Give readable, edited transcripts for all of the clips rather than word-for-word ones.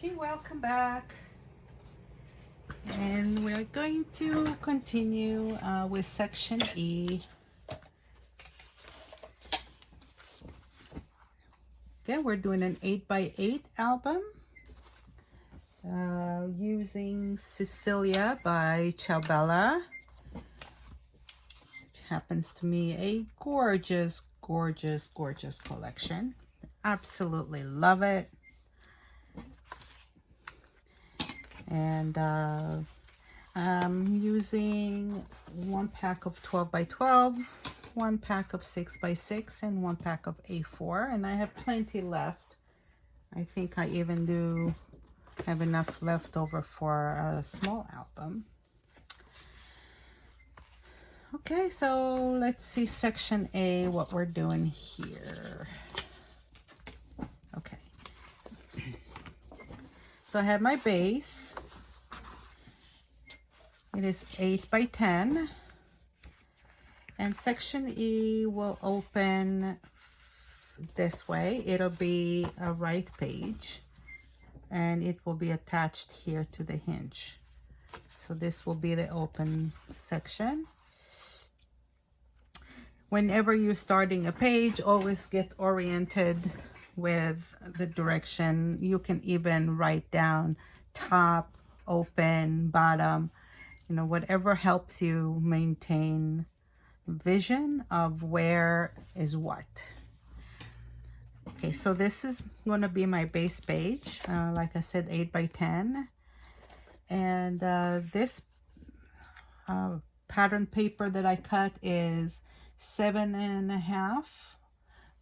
Okay, welcome back. And we're going to continue with section E. Okay, we're doing an 8x8 album using Sicilia by Ciao, which happens to me a gorgeous, gorgeous, gorgeous collection. Absolutely love it. And I'm using one pack of 12x12, one pack of 6x6, and one pack of A4, and I have plenty left. I think I even do have enough left over for a small album. Okay, so let's see section A, what we're doing here. Okay. So I have my base. It is 8x10. And section E will open this way. It'll be a right page. And it will be attached here to the hinge. So this will be the open section. Whenever you're starting a page, always get oriented with the direction. You can even write down top, open, bottom, you know, whatever helps you maintain vision of where is what. Okay, so this is going to be my base page, like I said, 8x10, and this pattern paper that I cut is 7.5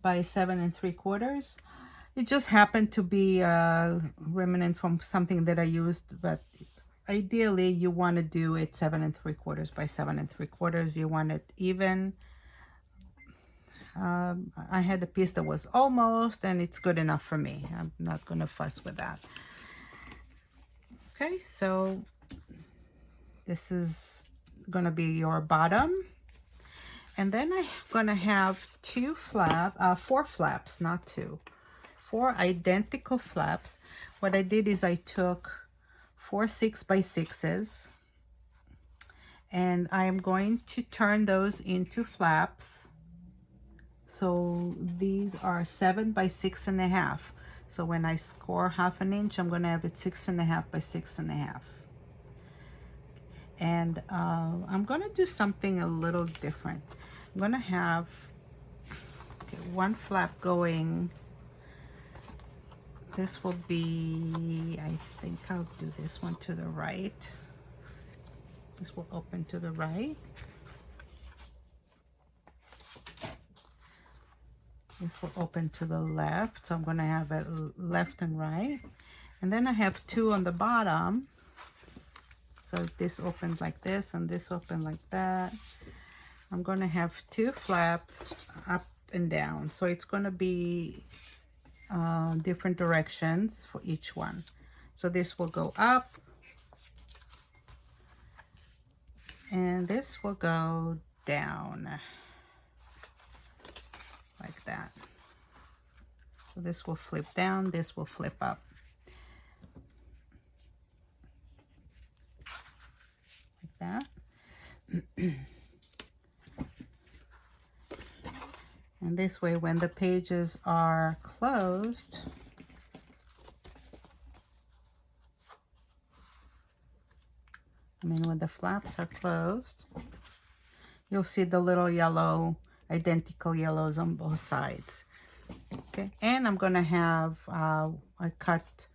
by 7 3/4. It just happened to be a remnant from something that I used, but ideally you want to do it 7 3/4 by 7 3/4. You want it even. I had a piece that was almost, and it's good enough for me. I'm not going to fuss with that. Okay, so this is going to be your bottom. And then I'm going to have four flaps, not two. 4 identical flaps. What I did is I took 4 6x6s, and I am going to turn those into flaps. So these are 7 by 6.5. So when I score 1/2 inch, I'm going to have it 6.5 by 6.5. And I'm going to do something a little different. I'm going to have one flap going. This will be, I think I'll do this one to the right. This will open to the right. This will open to the left. So I'm going to have it left and right. And then I have 2 on the bottom. So this opened like this and this opened like that. I'm going to have 2 flaps up and down. So it's going to be different directions for each one. So this will go up. And this will go down. Like that. So this will flip down. This will flip up. Like that. And this way, when the pages are closed, when the flaps are closed, you'll see the little yellow, identical yellows on both sides. Okay, and I'm going to have, I cut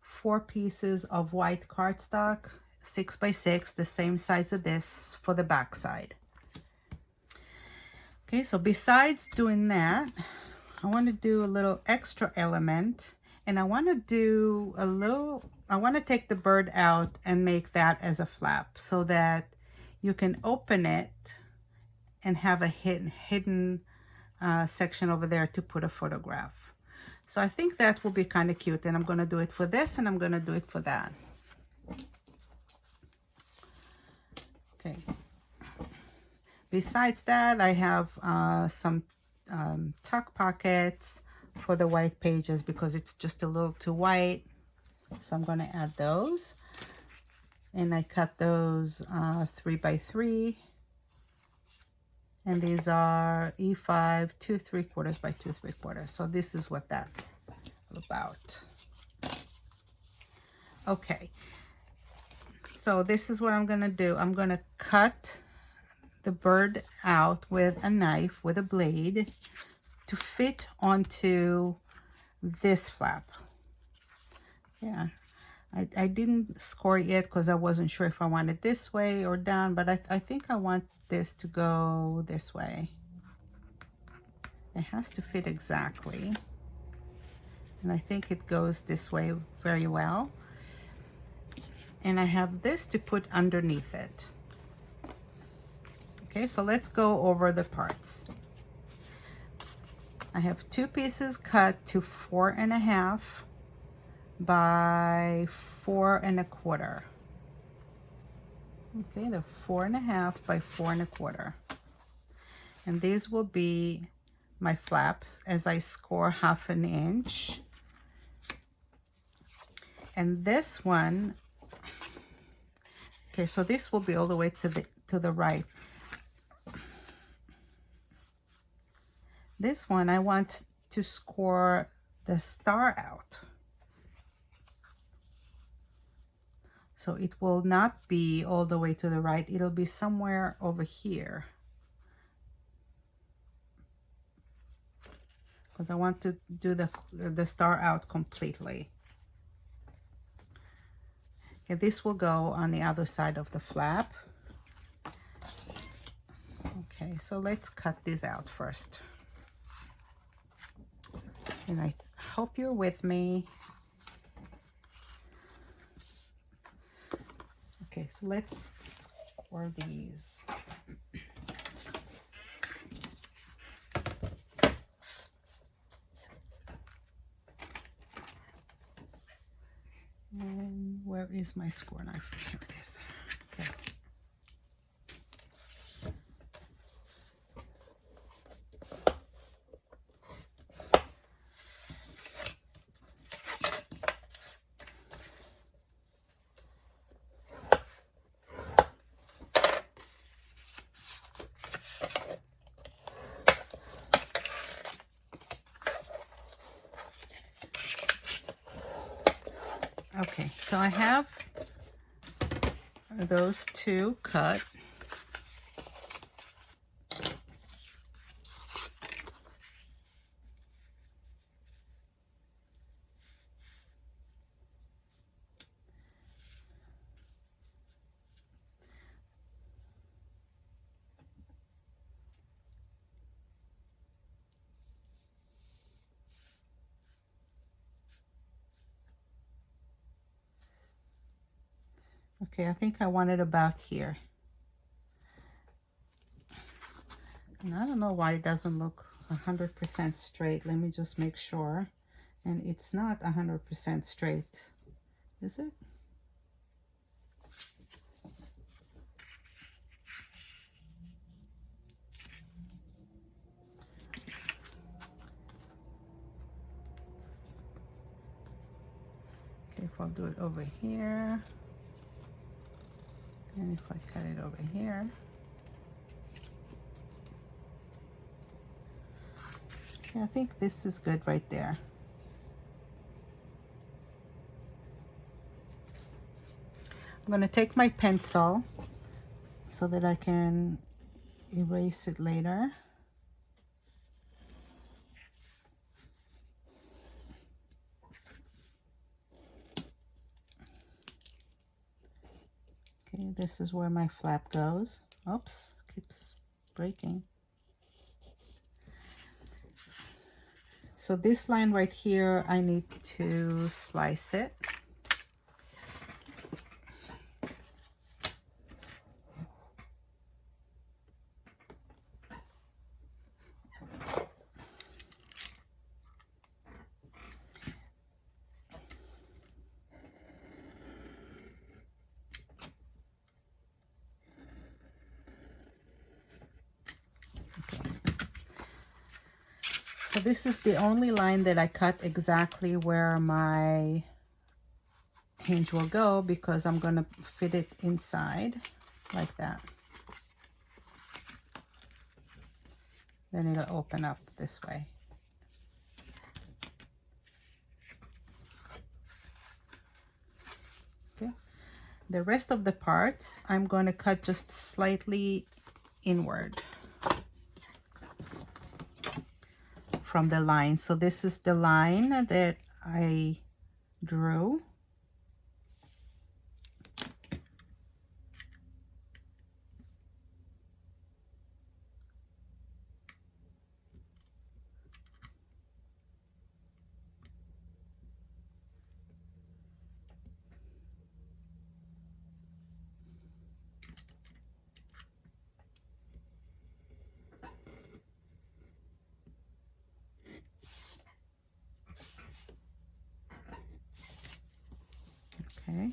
4 pieces of white cardstock, 6x6, the same size as this for the back side. Okay, so besides doing that, I want to do a little extra element, and I want to do a little, I want to take the bird out and make that as a flap so that you can open it and have a hidden section over there to put a photograph. So I think that will be kind of cute, and I'm going to do it for this, and I'm going to do it for that. Okay. Besides that, I have some tuck pockets for the white pages because it's just a little too white. So I'm going to add those. And I cut those 3 by 3. And these are E5 2 3/4 by 2 3/4. So this is what that's about. Okay. So this is what I'm going to do. I'm going to cut the bird out with a knife, with a blade, to fit onto this flap. Yeah. I didn't score it yet because I wasn't sure if I wanted this way or down, but I think I want this to go this way. It has to fit exactly. And I think it goes this way very well. And I have this to put underneath it. Okay, so let's go over the parts. I have 2 pieces cut to 4.5 by 4.25. Okay, they're 4.5 by 4.25. And these will be my flaps as I score 1/2 inch. And this one, okay, so this will be all the way to the right. This one I want to score the star out. So it will not be all the way to the right. It'll be somewhere over here. Because I want to do the star out completely. Okay, this will go on the other side of the flap. Okay, so let's cut this out first. And I hope you're with me. Okay, so let's score these. And where is my score knife? Here it is. Okay. Okay, so I have those 2 cut. Okay, I think I want it about here. And I don't know why it doesn't look 100% straight. Let me just make sure. And it's not 100% straight, is it? Okay, if I'll do it over here. And if I cut it over here. Okay, I think this is good right there. I'm going to take my pencil so that I can erase it later. Okay, this is where my flap goes. Oops, keeps breaking. So this line right here, I need to slice it. So this is the only line that I cut exactly where my hinge will go, because I'm gonna fit it inside like that. Then it'll open up this way. Okay. The rest of the parts, I'm going to cut just slightly inward from the line. So this is the line that I drew. Okay,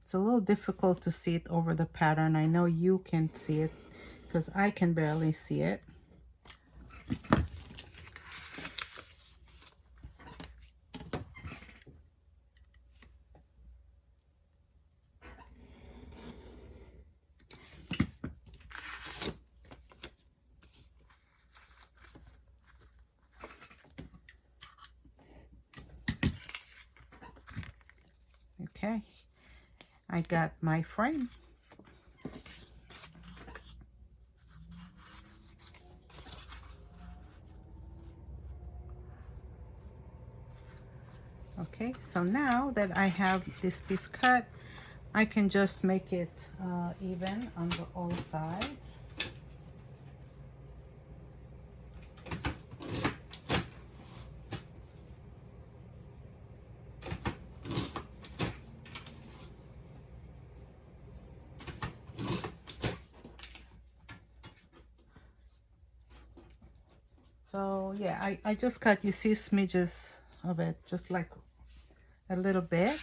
it's a little difficult to see it over the pattern. I know you can see it because I can barely see it. Okay, I got my frame. Okay, so now that I have this piece cut, I can just make it even on all sides. So yeah, I just cut, you see smidges of it, just like a little bit,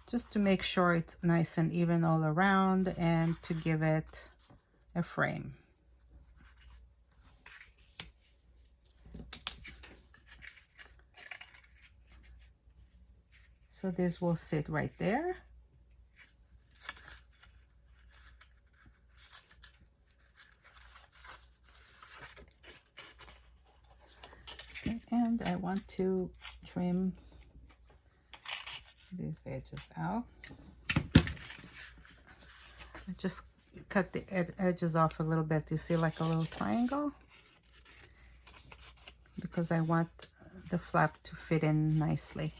just to make sure it's nice and even all around and to give it a frame. So this will sit right there. Okay, and I want to trim these edges out. I just cut the edges off a little bit. You see, like a little triangle, because I want the flap to fit in nicely.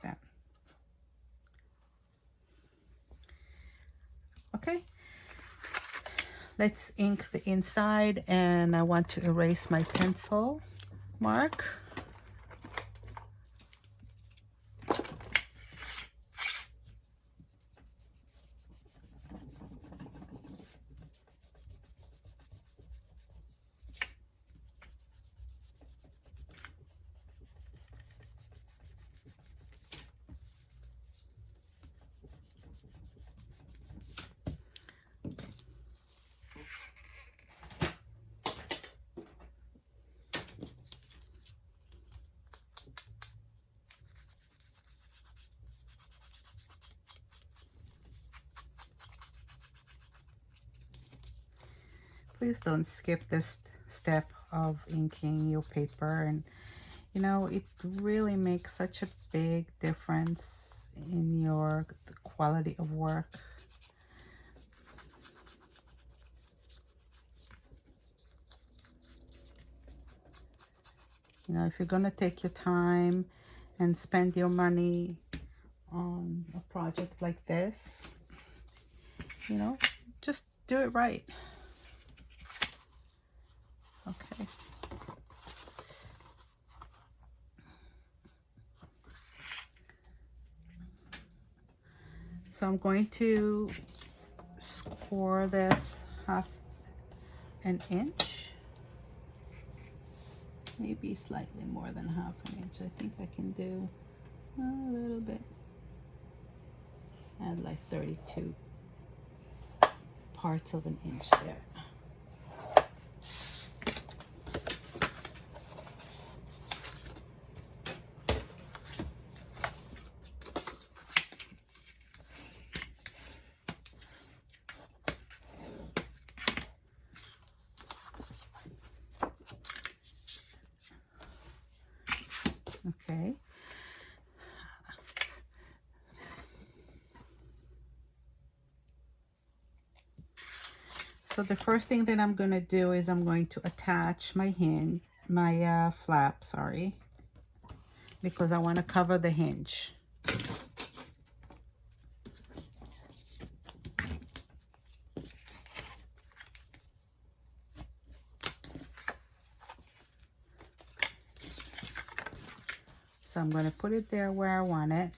That. Okay, let's ink the inside, and I want to erase my pencil mark. Please don't skip this step of inking your paper, and you know, it really makes such a big difference in your quality of work. You know, if you're gonna take your time and spend your money on a project like this, you know, just do it right. Okay. So I'm going to score this 1/2 inch, maybe slightly more than 1/2 inch. I think I can do a little bit, add like 32 parts of an inch there. Okay. So the first thing that I'm going to do is I'm going to attach my flap, sorry, because I want to cover the hinge. So I'm going to put it there where I want it.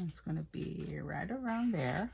It's going to be right around there.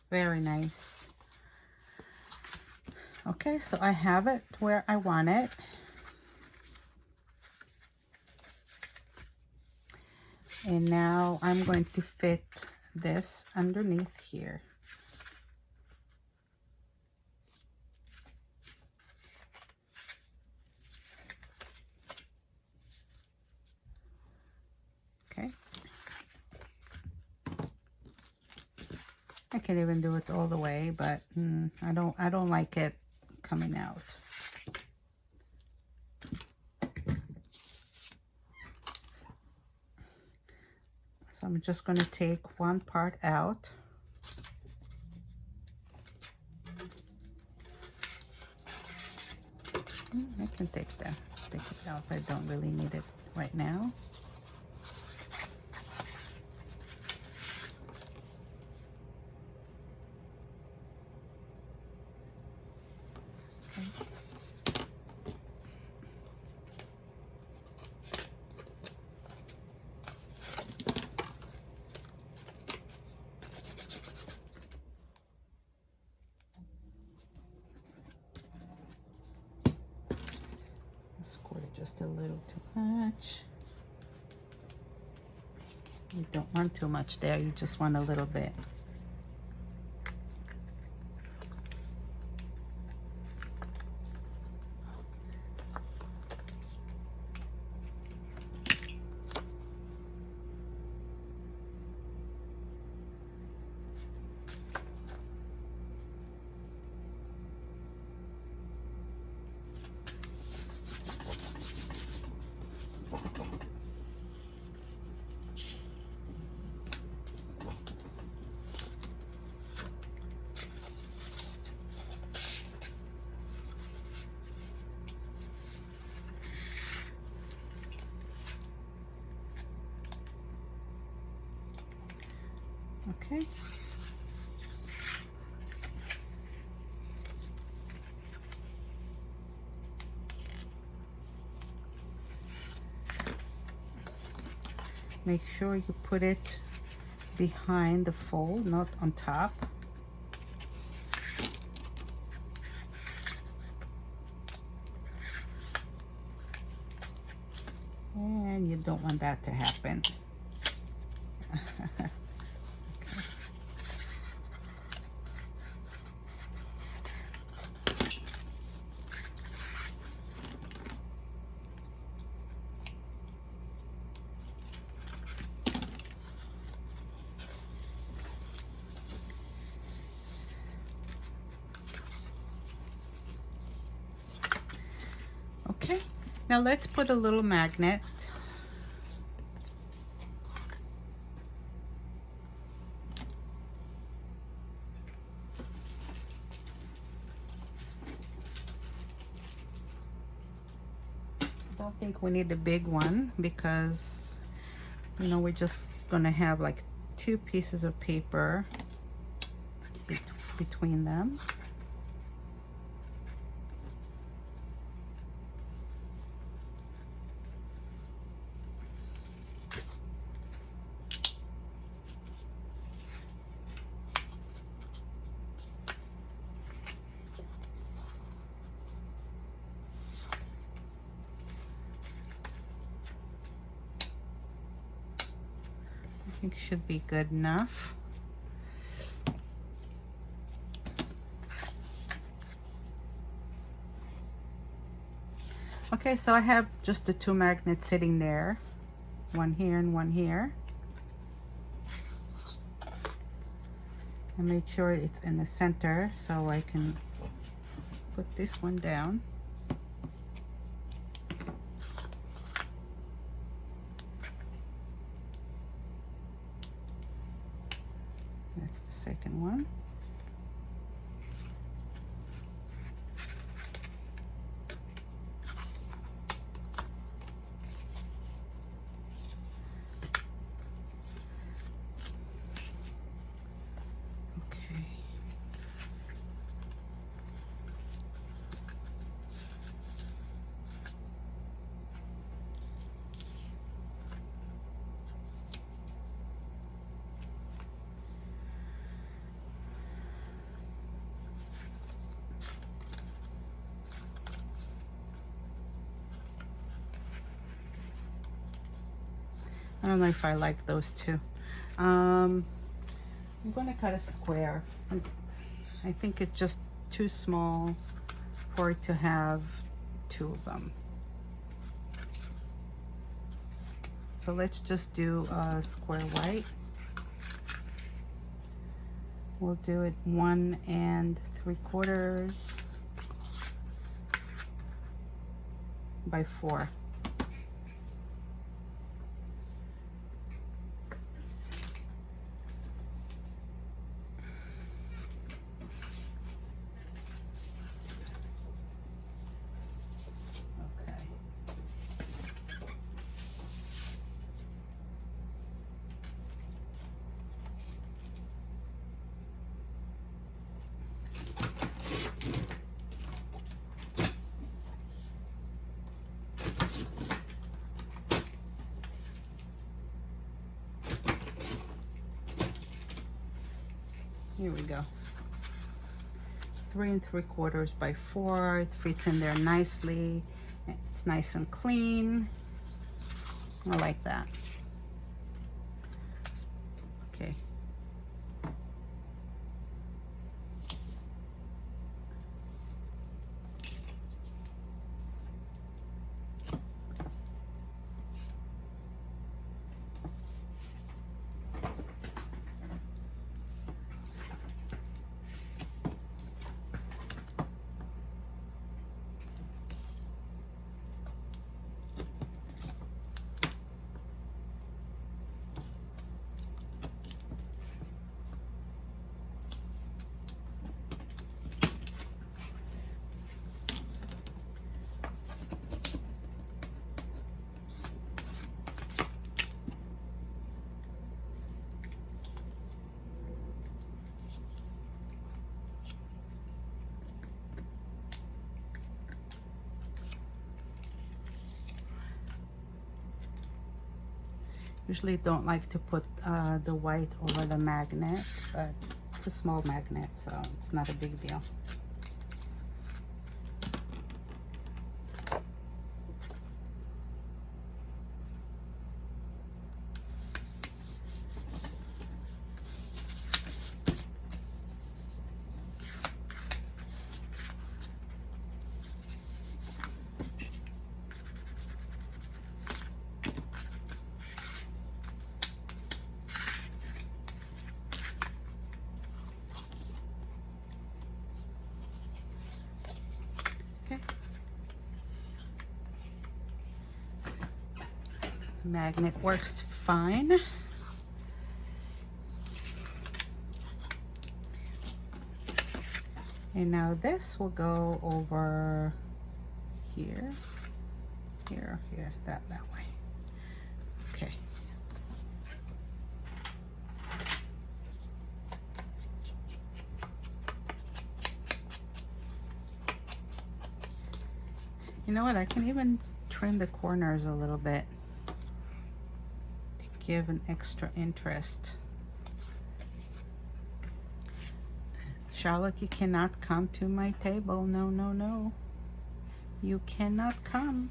Very nice. Okay, so I have it where I want it. And now I'm going to fit this underneath here. Okay. I can even do it all the way, but I don't like it coming out. So I'm just going to take one part out. I can take it out. I don't really need it right now. Just a little too much. You don't want too much there, you just want a little bit. Okay. Make sure you put it behind the fold, not on top. And you don't want that to happen. Okay, now let's put a little magnet. I don't think we need a big one because, you know, we're just gonna have like 2 pieces of paper between them. I think it should be good enough. Okay, so I have just the 2 magnets sitting there, one here and one here. I made sure it's in the center so I can put this one down. That's the second one. I don't know if I like those two. I'm going to cut a square. I think it's just too small for it to have 2 of them. So let's just do a square white. We'll do it 1 3/4 by 4. Here we go. 3 3/4 by 4. It fits in there nicely. It's nice and clean. I like that. Okay. Usually don't like to put the white over the magnet, but it's a small magnet, so it's not a big deal. Magnet works fine. And now this will go over here, here, that way. Okay. You know what? I can even trim the corners a little bit to give an extra interest. Charlotte, you cannot come to my table. No, no, no. You cannot come.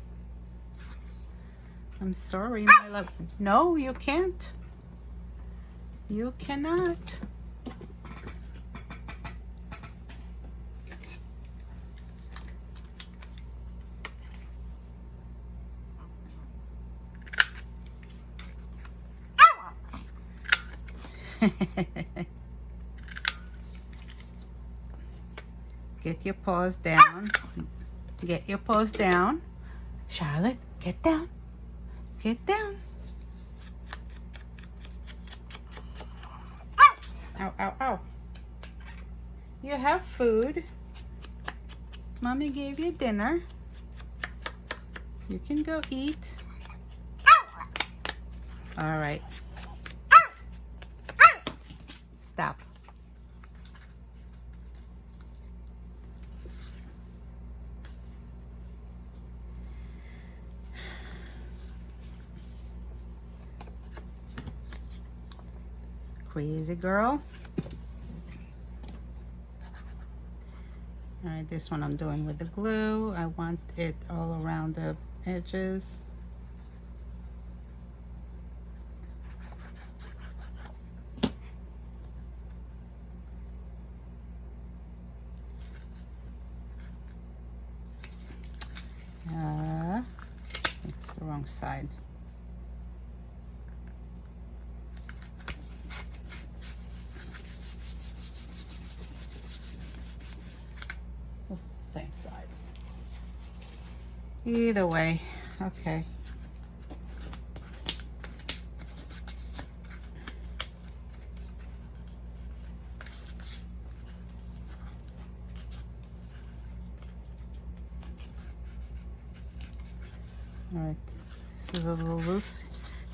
I'm sorry, my love. No, you can't. You cannot. Get your paws down. Get your paws down. Charlotte, get down. Get down. Ow, ow, ow. You have food. Mommy gave you dinner. You can go eat. All right. Stop. Crazy girl. All right, this one I'm doing with the glue. I want it all around the edges. It's the wrong side. It's the same side. Either way, okay. All right, this is a little loose,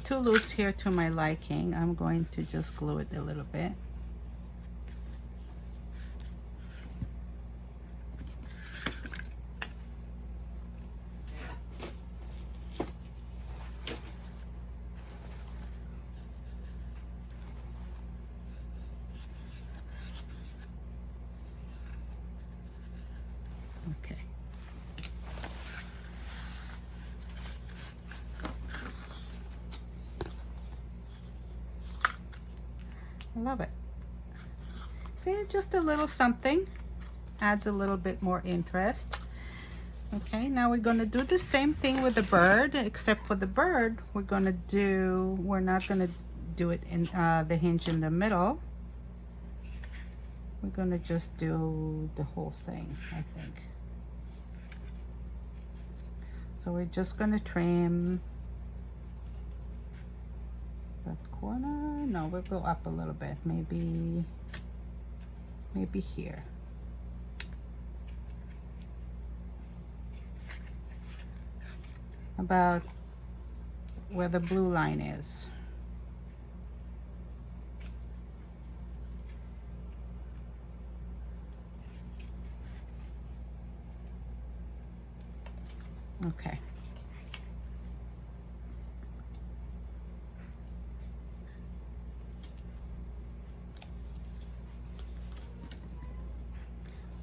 too loose here to my liking. I'm going to just glue it a little bit. Okay. I love it. See, just a little something adds a little bit more interest. Okay, now we're going to do the same thing with the bird, except for the bird, we're not going to do it in the hinge in the middle. We're going to just do the whole thing, I think. So we're just going to trim that corner. No, we'll go up a little bit, maybe here. About where the blue line is. Okay.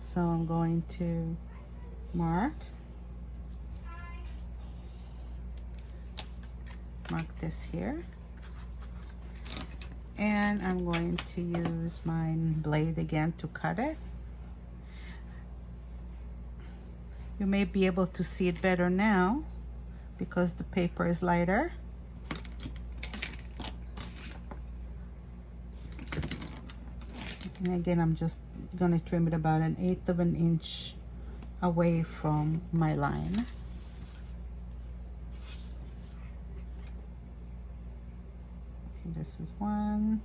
So I'm going to mark this here, and I'm going to use my blade again to cut it. You may be able to see it better now because the paper is lighter. And again, I'm just gonna trim it about 1/8 of an inch away from my line. Okay, this is one.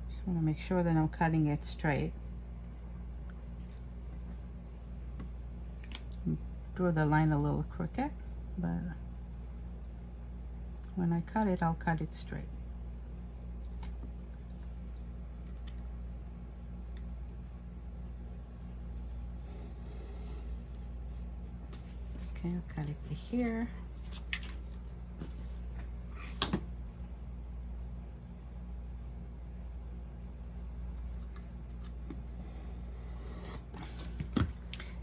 Just want to make sure that I'm cutting it straight. Drew the line a little crooked, but When I cut it, I'll cut it straight. Okay, I'll cut it to here.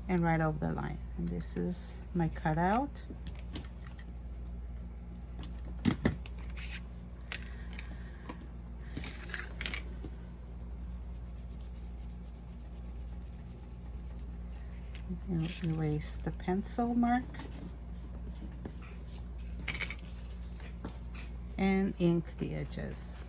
And right over the line. And this is my cutout. I'll erase the pencil mark and ink the edges.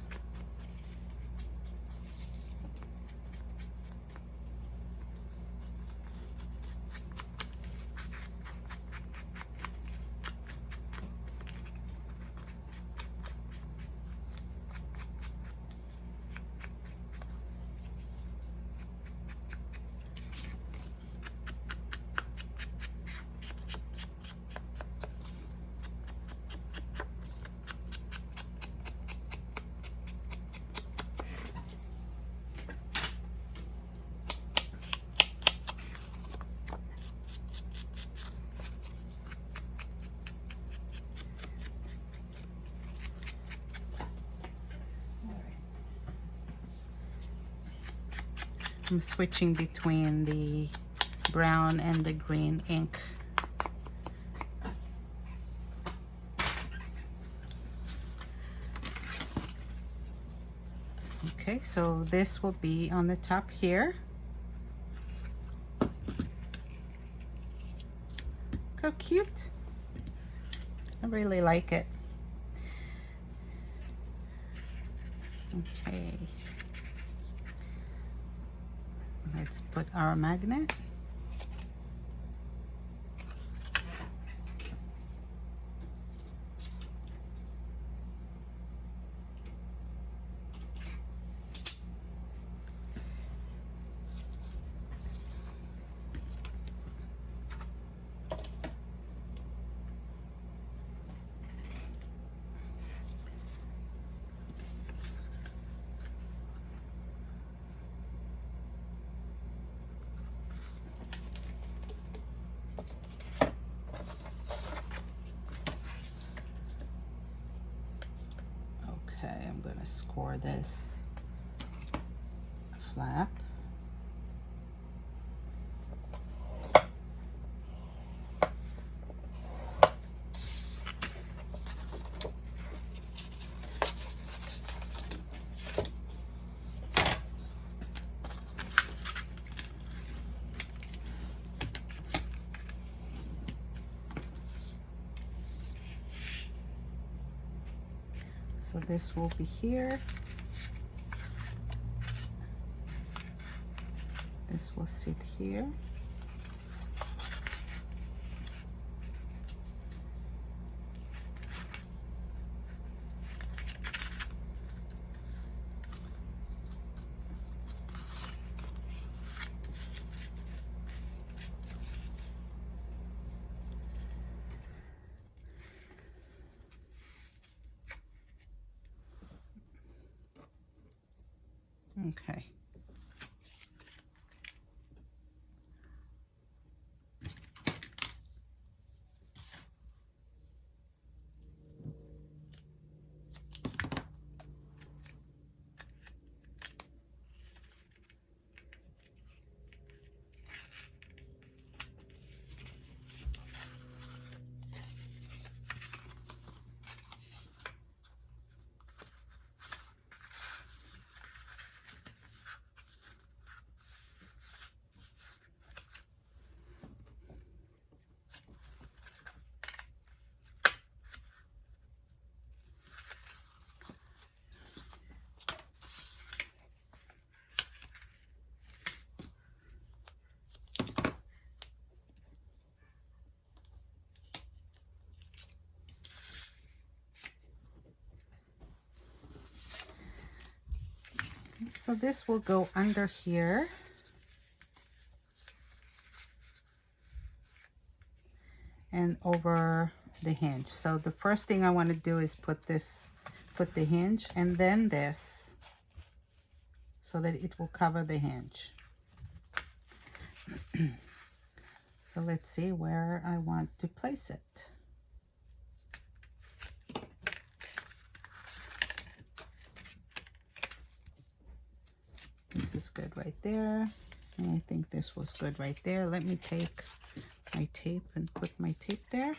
I'm switching between the brown and the green ink. Okay, so this will be on the top here. Look how cute. I really like it. Okay. Let's put our magnet. Okay, I'm gonna score this flap. So this will be here. This will sit here. Okay. So this will go under here. And over the hinge. So the first thing I want to do is put the hinge and then this, so that it will cover the hinge. So let's see where I want to place it. This is good right there. And I think this was good right there. Let me take my tape and put my tape there.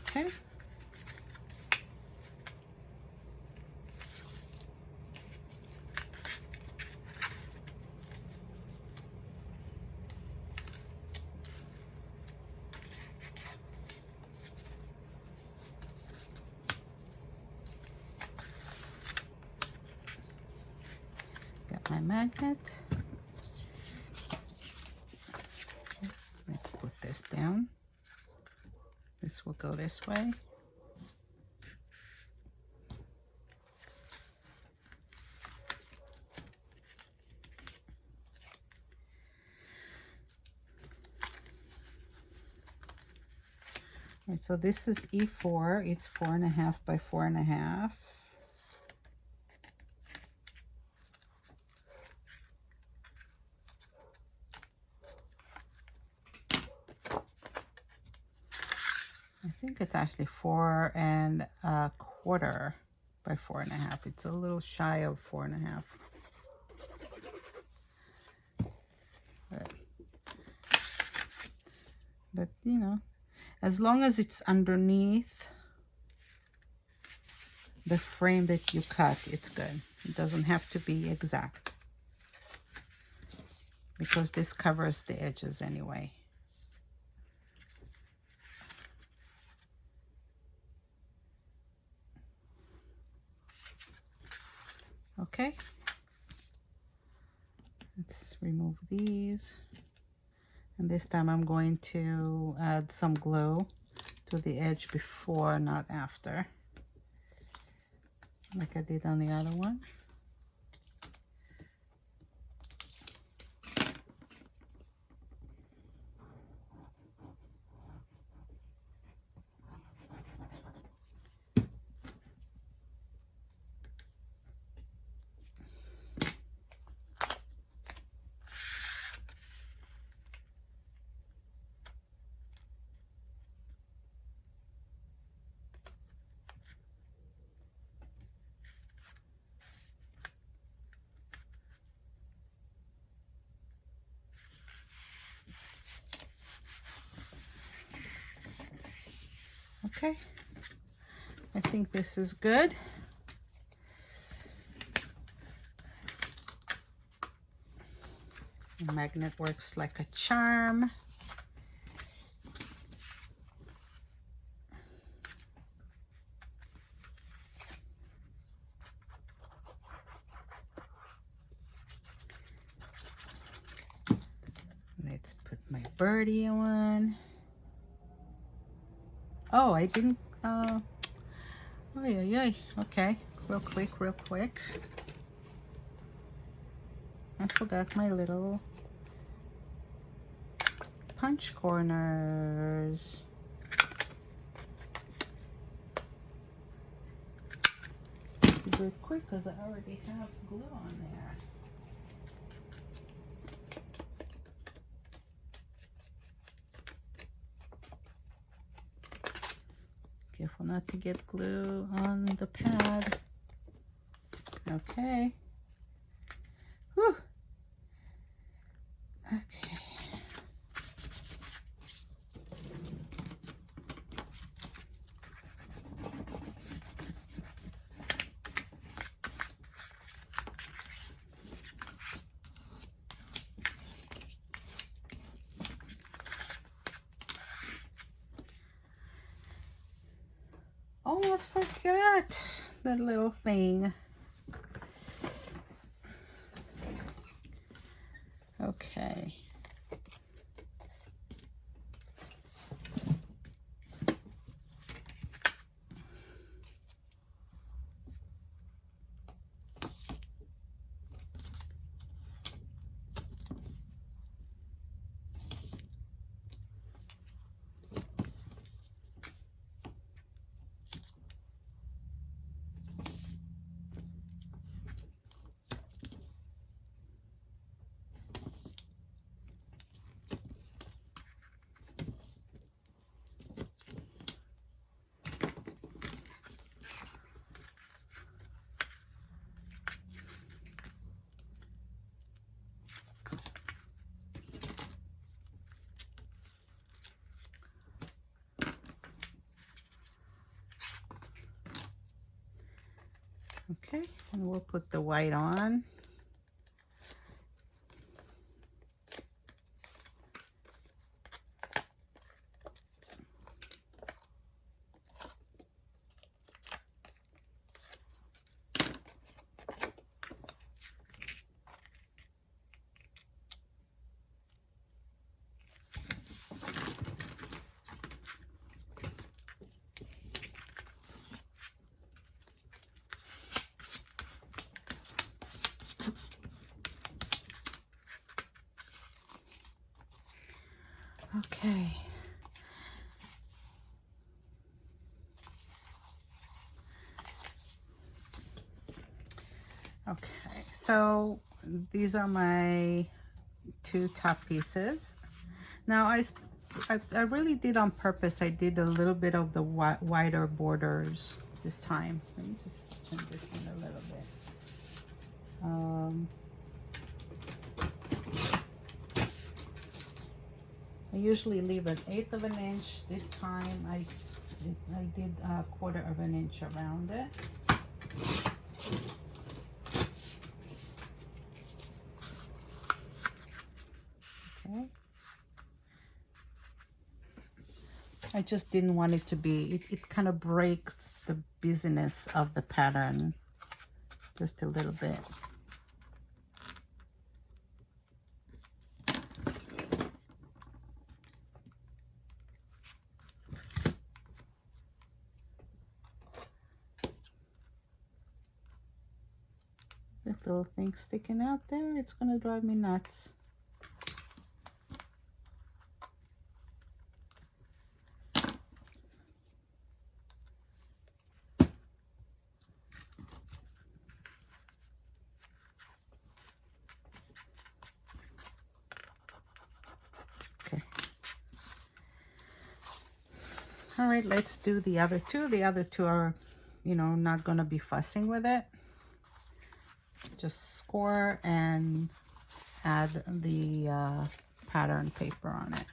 Okay. Got my magnet. Let's put this down. This will go this way. All right, so this is E4. It's 4.5 by 4.5. I think it's actually 4.25 by 4.5. It's a little shy of 4.5. But you know, as long as it's underneath the frame that you cut, it's good. It doesn't have to be exact, because this covers the edges anyway. Okay, let's remove these. And this time I'm going to add some glue to the edge before, not after, like I did on the other one. Okay, I think this is good. The magnet works like a charm. Let's put my birdie on. Oh, I didn't, oh yeah. Okay, real quick. I forgot my little punch corners. Do it quick because I already have glue on there. Careful not to get glue on the pad. Okay. Whew. Okay. almost forgot that little thing. Okay. Okay, and we'll put the white on. Okay. Okay, so these are my two top pieces. Now I really did on purpose. I did a little bit of the wider borders this time. Let me just turn this one a little bit. I usually leave 1/8 of an inch. This time I did 1/4 of an inch around it. Okay. I just didn't want it to be, it kind of breaks the busyness of the pattern just a little bit. This little thing sticking out there, it's gonna drive me nuts. Okay. All right, let's do the other two. The other two are, you know, not gonna be fussing with it. Just score and add the pattern paper on it.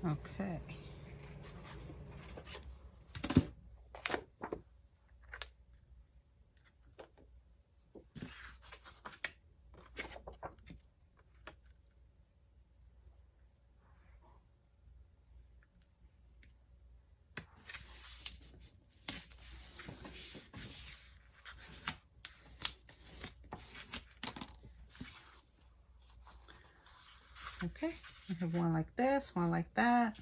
Okay. Okay, I have one like this, one like that.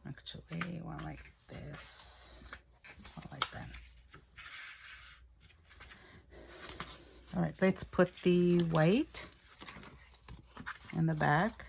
Actually, one like this, one like that. All right, let's put the white in the back.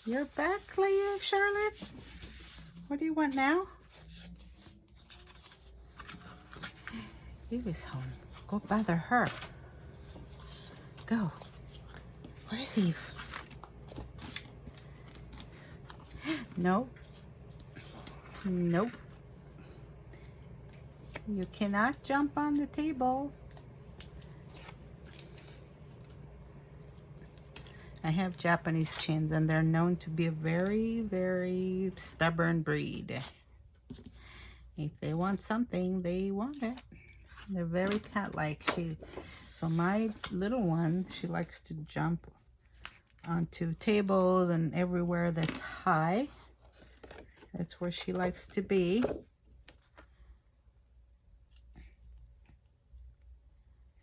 You're back, Leah, Charlotte? What do you want now? Evie's home. Go bother her. Go. Where's Eve? Nope. Nope. You cannot jump on the table. I have Japanese chins, and they're known to be a very, very stubborn breed. If they want something, they want it. They're very cat-like. So my little one, she likes to jump onto tables and everywhere that's high. That's where she likes to be.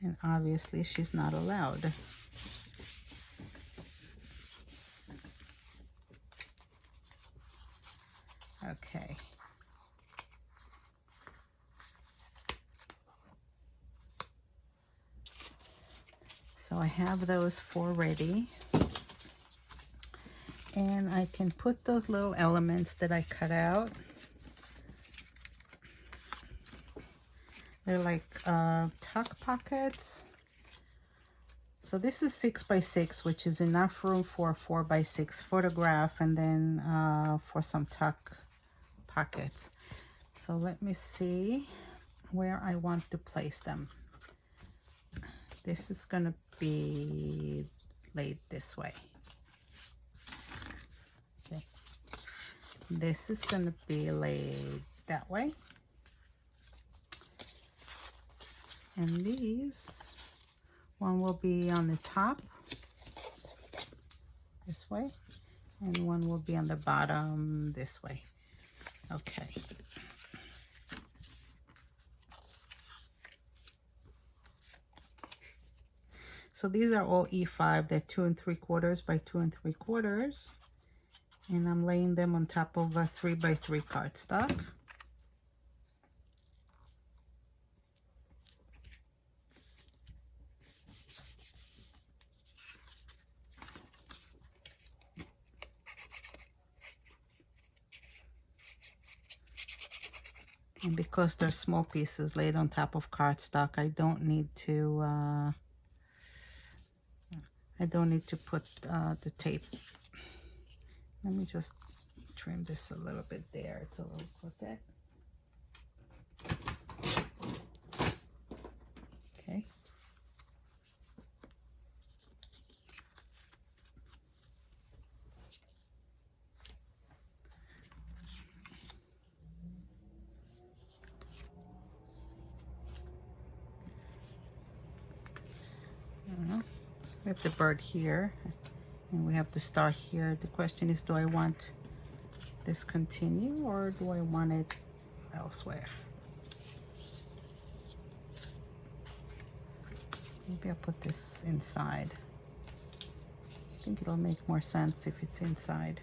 And obviously she's not allowed. Okay. So I have those 4 ready. And I can put those little elements that I cut out. They're like tuck pockets. So this is 6 by 6, which is enough room for a 4 by 6 photograph, and then for some tuck pockets. So let me see where I want to place them. This is gonna be laid this way. Okay. This is gonna be laid that way. And these, one will be on the top this way, and one will be on the bottom this way. Okay. So these are all E5. They're 2 3/4 by 2 3/4, and I'm laying them on top of a 3 by 3 cardstock. And because they're small pieces laid on top of cardstock, I don't need to put the tape. Let me just trim this a little bit there. It's a little crooked. Okay. We have the bird here, and we have the star here. The question is, do I want this continue or do I want it elsewhere? Maybe I'll put this inside. I think it'll make more sense if it's inside.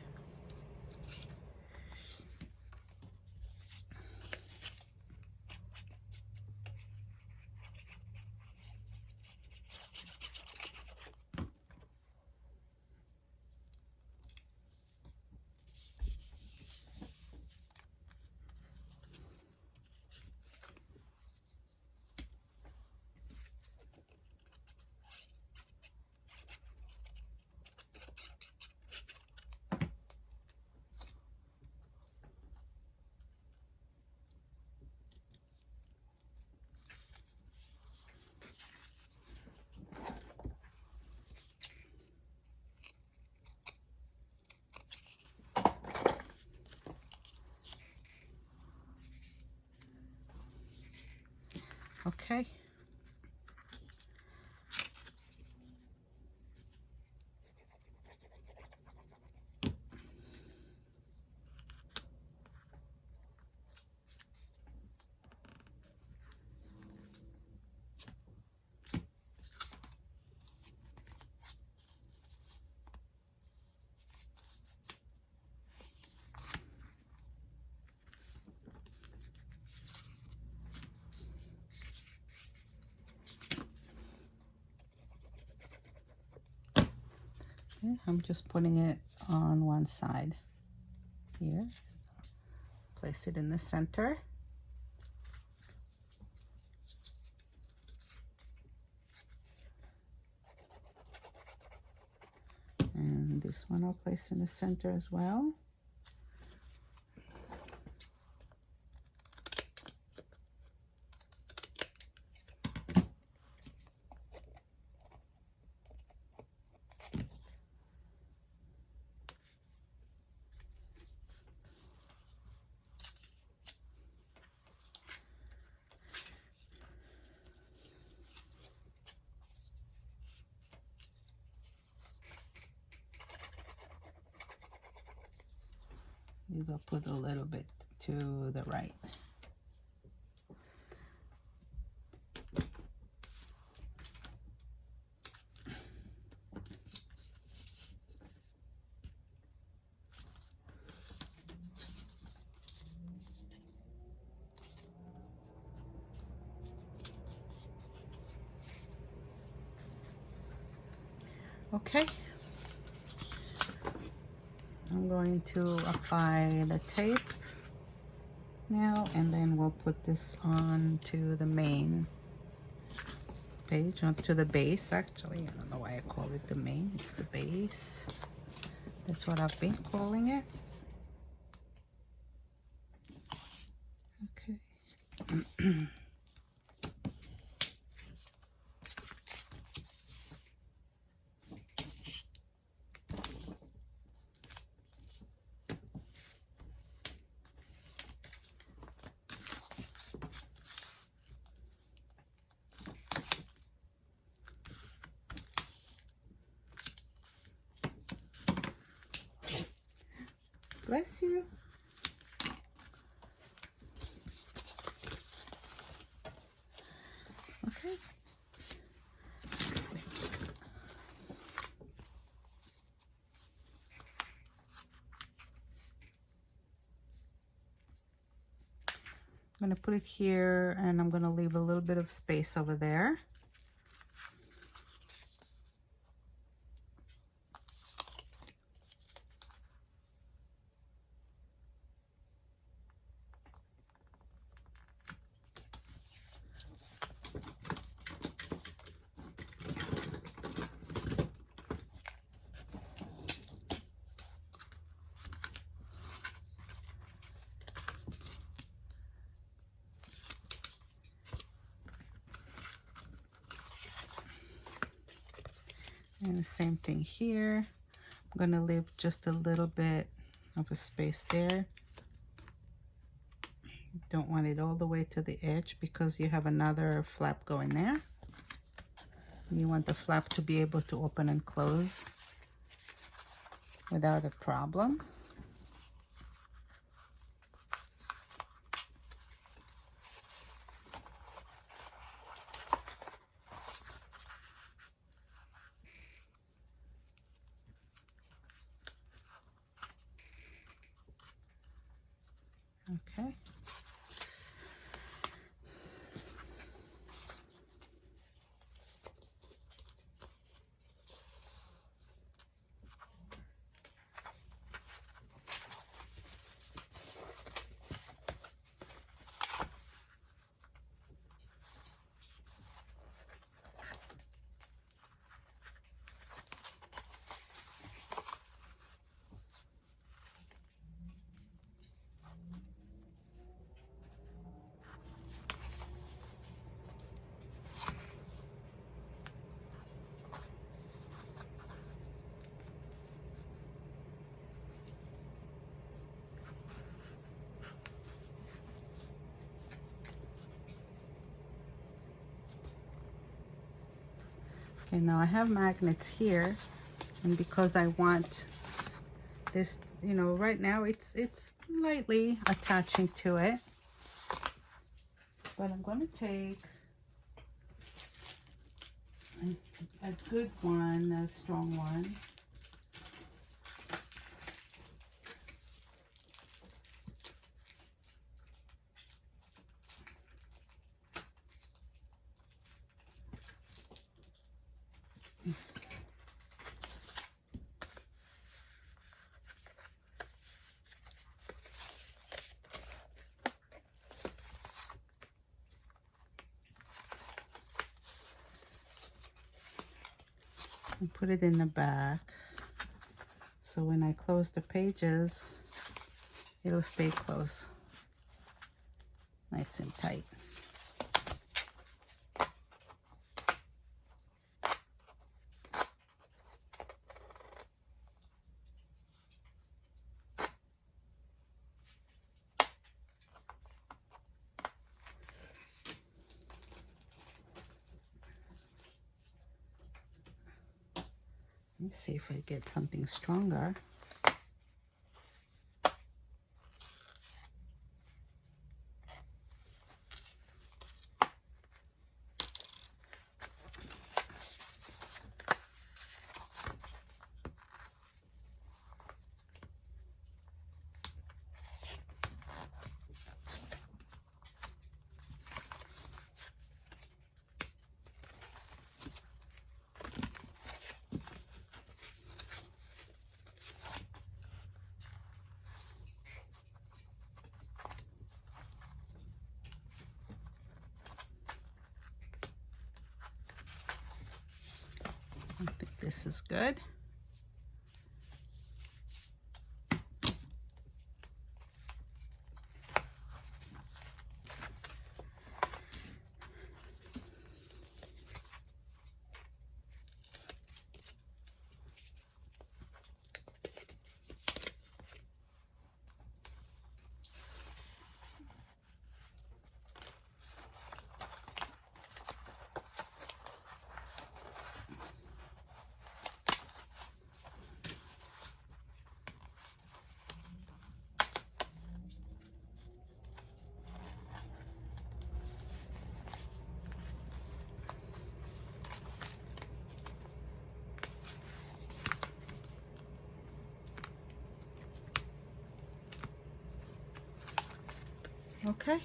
Okay. Okay, I'm just putting it on one side here. Place it in the center. And this one I'll place in the center as well. These I'll put a little bit to the right. Okay. I'm going to apply the tape now, and then we'll put this on to the main page, onto the base. Actually, I don't know why I call it the main. It's the base. That's what I've been calling it. Okay. Bless you. Okay. I'm going to put it here, and I'm going to leave a little bit of space over there. And the same thing here. I'm gonna leave just a little bit of a space there. Don't want it all the way to the edge because you have another flap going there. You want the flap to be able to open and close without a problem. Okay. Okay, now I have magnets here, and because I want this, you know, right now it's lightly attaching to it, but I'm going to take a good one, a strong one. And put it in the back, so when I close the pages, it'll stay closed, nice and tight. Let me see if I get something stronger. I think this is good. Okay.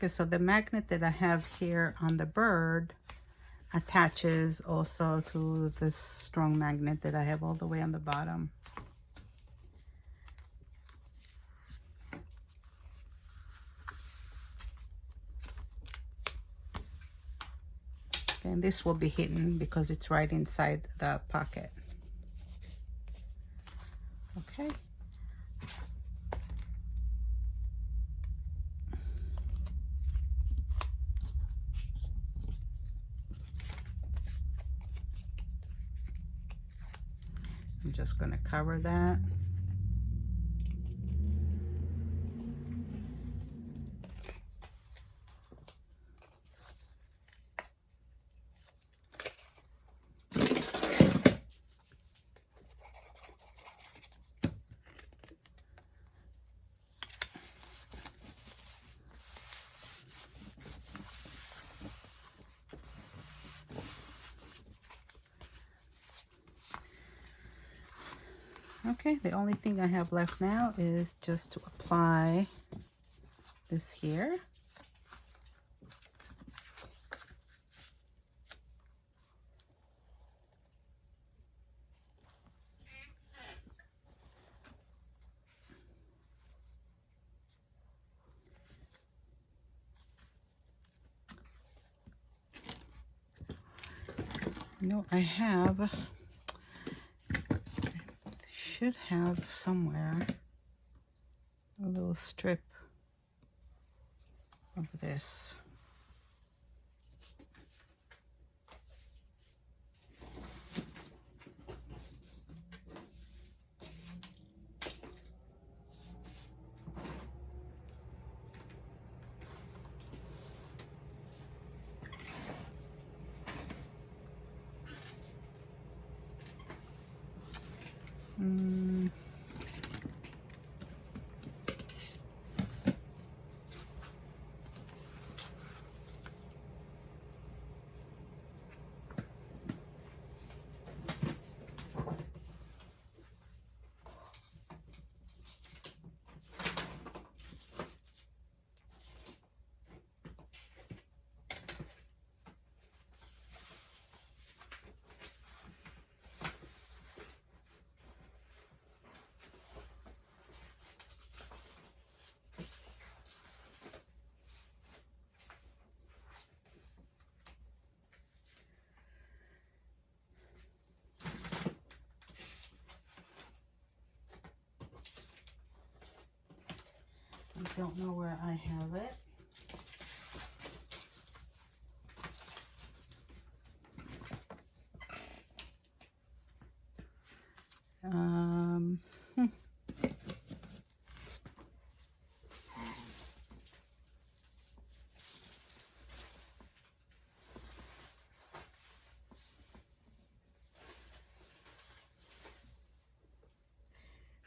Okay, so the magnet that I have here on the bird attaches also to this strong magnet that I have all the way on the bottom. And this will be hidden because it's right inside the pocket. Okay. I'm just going to cover that. Okay, the only thing I have left now is just to apply this here. No, I should have somewhere a little strip of this. I don't know where I have it.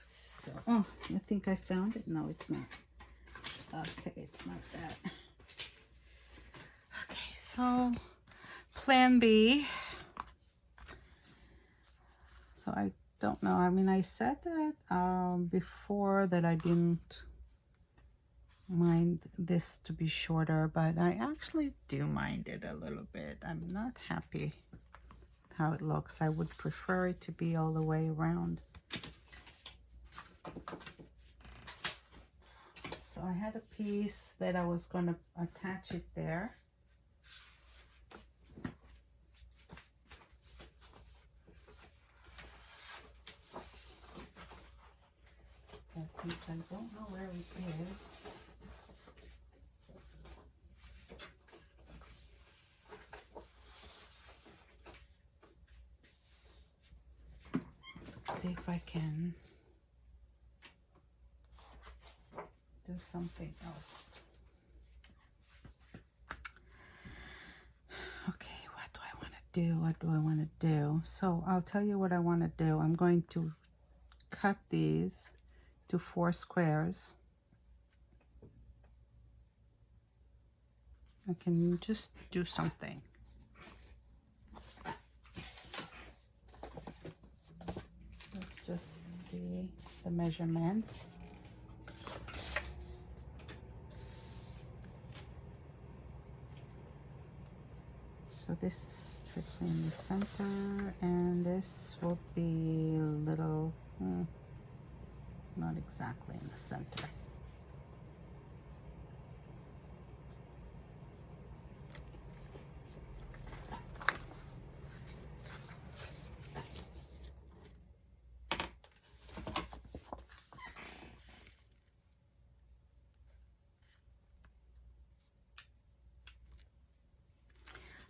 So, oh, I think I found it. No, it's not. Okay, it's not that. Okay, so plan B. So I don't know. I mean, I said that before that I didn't mind this to be shorter, but I actually do mind it a little bit. I'm not happy with how it looks. I would prefer it to be all the way around. So I had a piece that I was going to attach it there. But since I don't know where it is, let's see if I can do something else. Okay, what do I want to do? What do I want to do? So I'll tell you what I want to do. I'm going to cut these to 4 squares. I can just do something. Let's just see the measurement. this is strictly in the center, and this will be a little, not exactly in the center.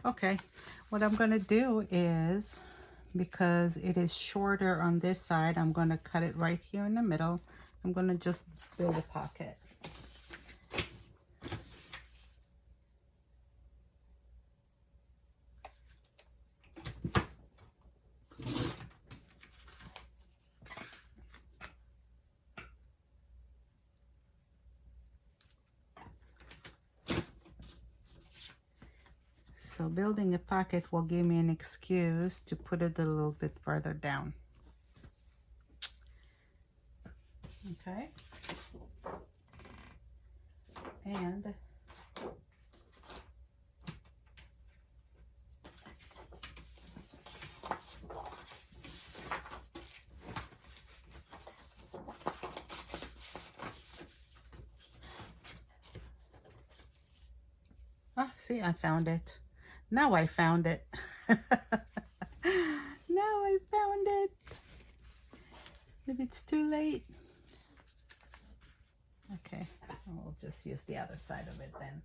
Okay, what I'm going to do is, because it is shorter on this side, I'm going to cut it right here in the middle. I'm going to just build a pocket. So building a pocket will give me an excuse to put it a little bit further down. Okay. And see, I found it. Now I found it. Now I found it. If it's too late. Okay, we'll just use the other side of it then.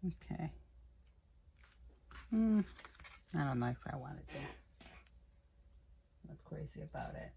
Okay. I don't know if I want it there. Not crazy about it.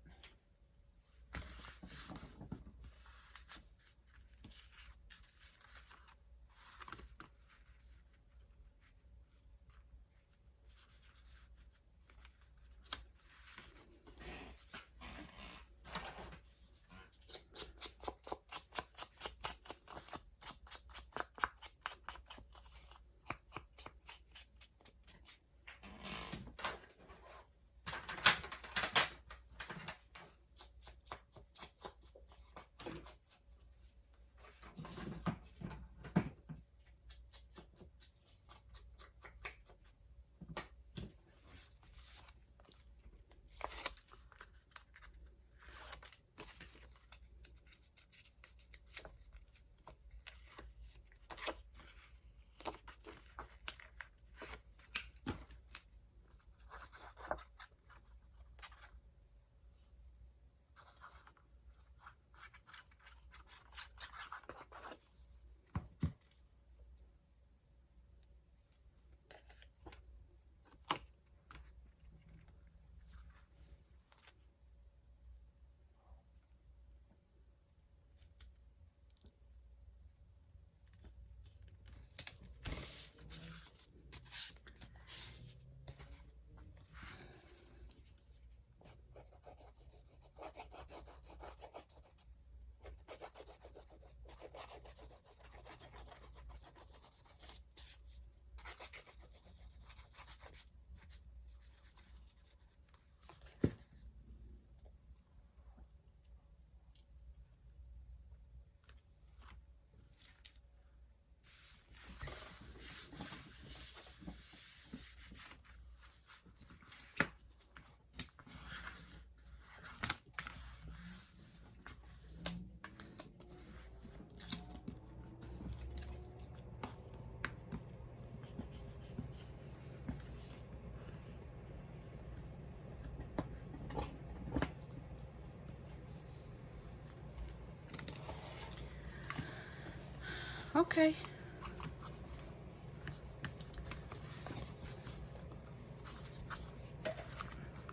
Okay.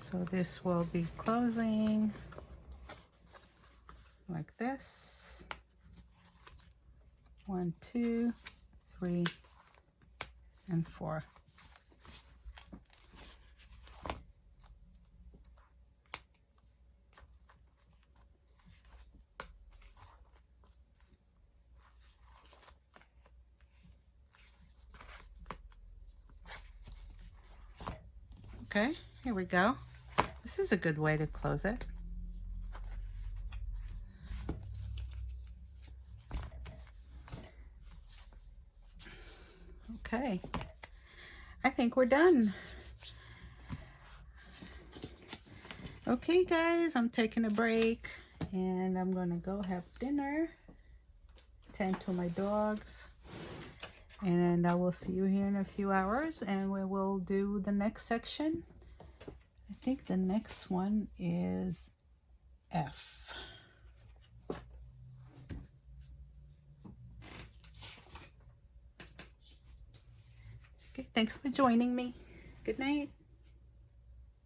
So this will be closing like this. 1, 2, 3, and 4. Okay, here we go. This is a good way to close it. Okay, I think we're done. Okay guys, I'm taking a break and I'm gonna go have dinner, tend to my dogs, and I will see you here in a few hours and we will do the next section. I think the next one is F. Okay, thanks for joining me. Good night.